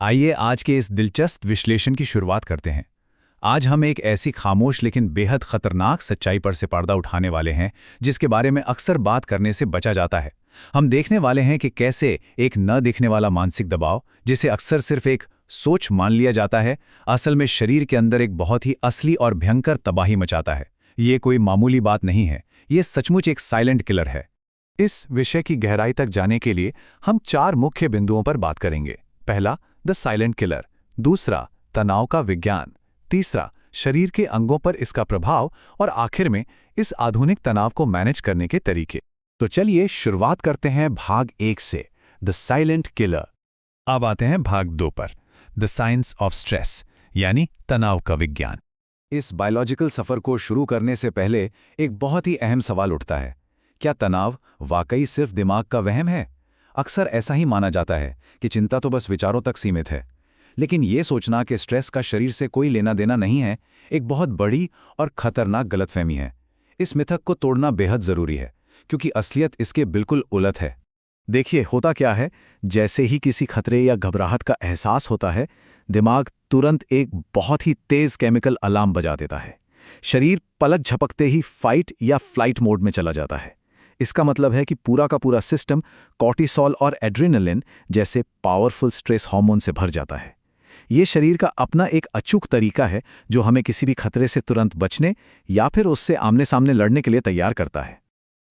आइए आज के इस दिलचस्प विश्लेषण की शुरुआत करते हैं। आज हम एक ऐसी खामोश लेकिन बेहद खतरनाक सच्चाई पर से पर्दा उठाने वाले हैं, जिसके बारे में अक्सर बात करने से बचा जाता है। हम देखने वाले हैं कि कैसे एक न दिखने वाला मानसिक दबाव, जिसे अक्सर सिर्फ एक सोच मान लिया जाता है, असल में शरीर के अंदर एक बहुत ही असली और भयंकर तबाही मचाता है। ये कोई मामूली बात नहीं है, ये सचमुच एक साइलेंट किलर है। इस विषय की गहराई तक जाने के लिए हम 4 मुख्य बिंदुओं पर बात करेंगे। पहला, द साइलेंट किलर। दूसरा, तनाव का विज्ञान। तीसरा, शरीर के अंगों पर इसका प्रभाव। और आखिर में, इस आधुनिक तनाव को मैनेज करने के तरीके। तो चलिए शुरुआत करते हैं भाग 1 से, द साइलेंट किलर। अब आते हैं भाग 2 पर, द साइंस ऑफ स्ट्रेस, यानी तनाव का विज्ञान। इस बायोलॉजिकल सफर को शुरू करने से पहले एक बहुत ही अहम सवाल उठता है। क्या तनाव वाकई सिर्फ दिमाग का वहम है? अक्सर ऐसा ही माना जाता है कि चिंता तो बस विचारों तक सीमित है। लेकिन ये सोचना कि स्ट्रेस का शरीर से कोई लेना देना नहीं है, एक बहुत बड़ी और खतरनाक गलतफहमी है। इस मिथक को तोड़ना बेहद जरूरी है, क्योंकि असलियत इसके बिल्कुल उलट है। देखिए, होता क्या है, जैसे ही किसी खतरे या घबराहट का एहसास होता है, दिमाग तुरंत एक बहुत ही तेज केमिकल अलार्म बजा देता है। शरीर पलक झपकते ही फाइट या फ्लाइट मोड में चला जाता है। इसका मतलब है कि पूरा का पूरा सिस्टम कॉर्टिसोल और एड्रेनलिन जैसे पावरफुल स्ट्रेस हार्मोन से भर जाता है। ये शरीर का अपना एक अचूक तरीका है, जो हमें किसी भी खतरे से तुरंत बचने या फिर उससे आमने सामने लड़ने के लिए तैयार करता है।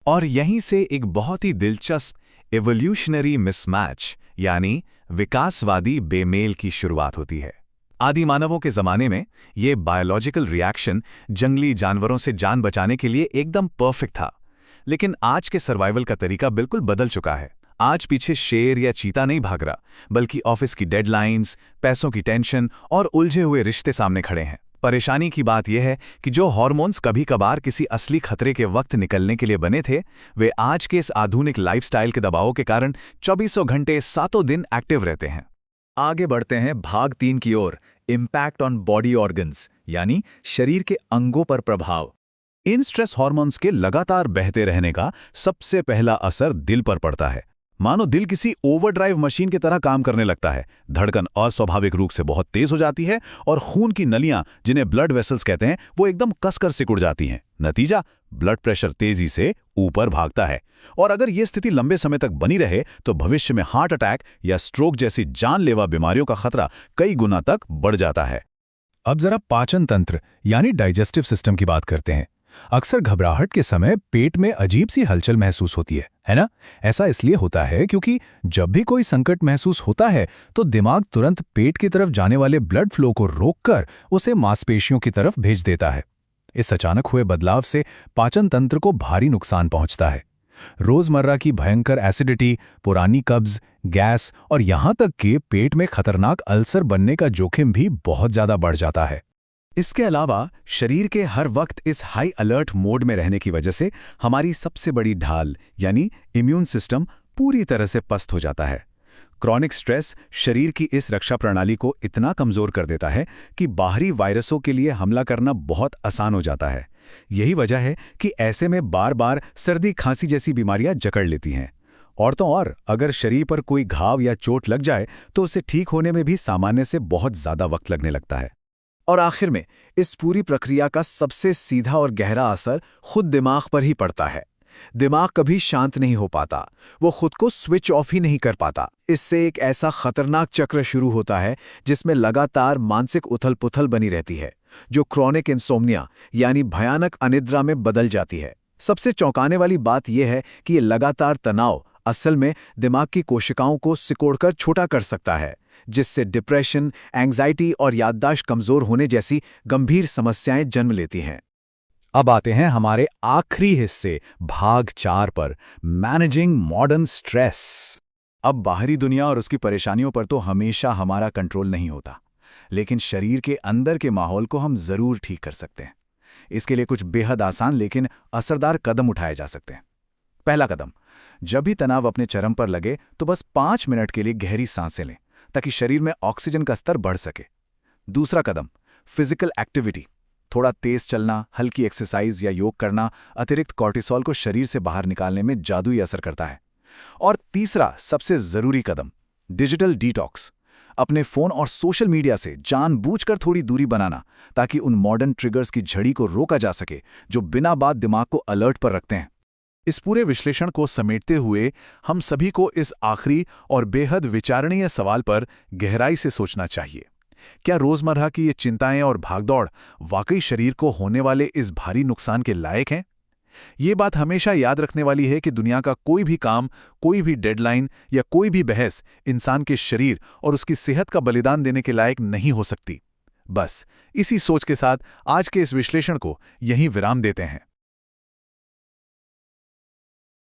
और यहीं से एक बहुत ही दिलचस्प एवोल्यूशनरी मिसमैच, यानी विकासवादी बेमेल की शुरुआत होती है। आदि मानवों के जमाने में ये बायोलॉजिकल रिएक्शन जंगली जानवरों से जान बचाने के लिए एकदम परफेक्ट था। लेकिन आज के सर्वाइवल का तरीका बिल्कुल बदल चुका है। आज पीछे शेर या चीता नहीं भाग रहा, बल्कि ऑफिस की डेडलाइंस, पैसों की टेंशन और उलझे हुए रिश्ते सामने खड़े हैं। परेशानी की बात यह है कि जो हार्मोन्स कभी कभार किसी असली खतरे के वक्त निकलने के लिए बने थे, वे आज के इस आधुनिक लाइफस्टाइल के दबाव के कारण 24 घंटे 7 दिन एक्टिव रहते हैं। आगे बढ़ते हैं भाग 3 की ओर, इम्पैक्ट ऑन बॉडी ऑर्गन्स, यानी शरीर के अंगों पर प्रभाव। इन स्ट्रेस हार्मोन्स के लगातार बहते रहने का सबसे पहला असर दिल पर पड़ता है। मानो दिल किसी ओवरड्राइव मशीन की तरह काम करने लगता है। धड़कन अस्वाभाविक रूप से बहुत तेज हो जाती है और खून की नलियां, जिन्हें ब्लड वेसल्स कहते हैं, वो एकदम कसकर सिकुड़ जाती हैं। नतीजा, ब्लड प्रेशर तेजी से ऊपर भागता है। और अगर ये स्थिति लंबे समय तक बनी रहे तो भविष्य में हार्ट अटैक या स्ट्रोक जैसी जानलेवा बीमारियों का खतरा कई गुना तक बढ़ जाता है। अब जरा पाचन तंत्र यानी डाइजेस्टिव सिस्टम की बात करते हैं। अक्सर घबराहट के समय पेट में अजीब सी हलचल महसूस होती है ना? ऐसा इसलिए होता है क्योंकि जब भी कोई संकट महसूस होता है तो दिमाग तुरंत पेट की तरफ जाने वाले ब्लड फ्लो को रोककर उसे मांसपेशियों की तरफ भेज देता है। इस अचानक हुए बदलाव से पाचन तंत्र को भारी नुकसान पहुंचता है। रोजमर्रा की भयंकर एसिडिटी, पुरानी कब्ज, गैस और यहां तक कि पेट में खतरनाक अल्सर बनने का जोखिम भी बहुत ज्यादा बढ़ जाता है। इसके अलावा शरीर के हर वक्त इस हाई अलर्ट मोड में रहने की वजह से हमारी सबसे बड़ी ढाल यानी इम्यून सिस्टम पूरी तरह से पस्त हो जाता है। क्रॉनिक स्ट्रेस शरीर की इस रक्षा प्रणाली को इतना कमजोर कर देता है कि बाहरी वायरसों के लिए हमला करना बहुत आसान हो जाता है। यही वजह है कि ऐसे में बार बार सर्दी खांसी जैसी बीमारियां जकड़ लेती हैं। और तो और, अगर शरीर पर कोई घाव या चोट लग जाए तो उसे ठीक होने में भी सामान्य से बहुत ज्यादा वक्त लगने लगता है। और आखिर में, इस पूरी प्रक्रिया का सबसे सीधा और गहरा असर खुद दिमाग पर ही पड़ता है। दिमाग कभी शांत नहीं हो पाता, वो खुद को स्विच ऑफ ही नहीं कर पाता। इससे एक ऐसा खतरनाक चक्र शुरू होता है जिसमें लगातार मानसिक उथल-पुथल बनी रहती है, जो क्रॉनिक इंसोम्निया यानी भयानक अनिद्रा में बदल जाती है। सबसे चौंकाने वाली बात यह है कि ये लगातार तनाव असल में दिमाग की कोशिकाओं को सिकोड़कर छोटा कर सकता है, जिससे डिप्रेशन, एंग्जाइटी और याददाश्त कमजोर होने जैसी गंभीर समस्याएं जन्म लेती हैं। अब आते हैं हमारे आखिरी हिस्से, भाग 4 पर, मैनेजिंग मॉडर्न स्ट्रेस। अब बाहरी दुनिया और उसकी परेशानियों पर तो हमेशा हमारा कंट्रोल नहीं होता, लेकिन शरीर के अंदर के माहौल को हम जरूर ठीक कर सकते हैं। इसके लिए कुछ बेहद आसान लेकिन असरदार कदम उठाए जा सकते हैं। पहला कदम, जब भी तनाव अपने चरम पर लगे तो बस 5 मिनट के लिए गहरी सांसें लें, ताकि शरीर में ऑक्सीजन का स्तर बढ़ सके। दूसरा कदम, फिजिकल एक्टिविटी। थोड़ा तेज चलना, हल्की एक्सरसाइज या योग करना अतिरिक्त कॉर्टिसोल को शरीर से बाहर निकालने में जादुई असर करता है। और तीसरा सबसे जरूरी कदम, डिजिटल डिटॉक्स। अपने फ़ोन और सोशल मीडिया से जानबूझकर थोड़ी दूरी बनाना, ताकि उन मॉडर्न ट्रिगर्स की झड़ी को रोका जा सके जो बिना बात दिमाग को अलर्ट पर रखते हैं। इस पूरे विश्लेषण को समेटते हुए हम सभी को इस आखिरी और बेहद विचारणीय सवाल पर गहराई से सोचना चाहिए। क्या रोजमर्रा की ये चिंताएं और भागदौड़ वाकई शरीर को होने वाले इस भारी नुकसान के लायक हैं? ये बात हमेशा याद रखने वाली है कि दुनिया का कोई भी काम, कोई भी डेडलाइन या कोई भी बहस इंसान के शरीर और उसकी सेहत का बलिदान देने के लायक नहीं हो सकती। बस इसी सोच के साथ आज के इस विश्लेषण को यहीं विराम देते हैं।